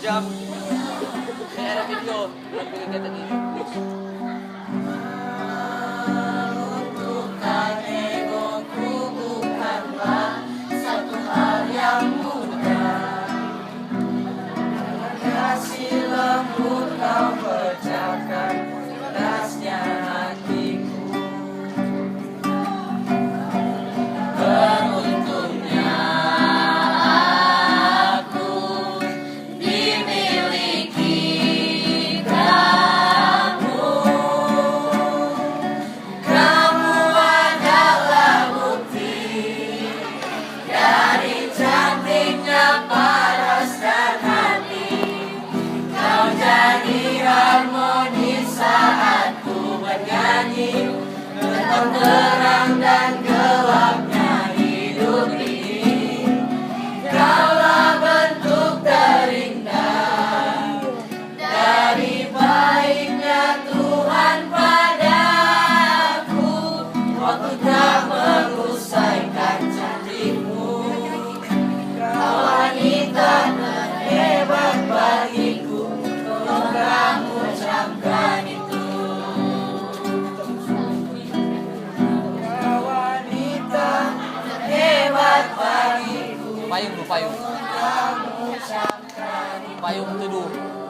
Jam. Saya ada video. Buat kegiatan ini. Menunjukkan egoku bukanlah satu hal yang mudah. Kasih lembut kau pecahkan pedasnya hatiku. Beruntungnya aku dimiliki kamu. Kamu adalah bukti dari cantiknya paras dan hati. Kau jadi harmoni saat ku bernyanyi tentang terang dan gelapnya hidup ini. Kaulah bentuk terindah dari baiknya Tuhan padaku. Waktu tak mengusaikan cantikmu. Kau wanita terhebat bagiku. Tolong kamu camkan itu. Kau wanita terhebat bagiku. Payung, payung. Kamu camkan itu. Payung teduh.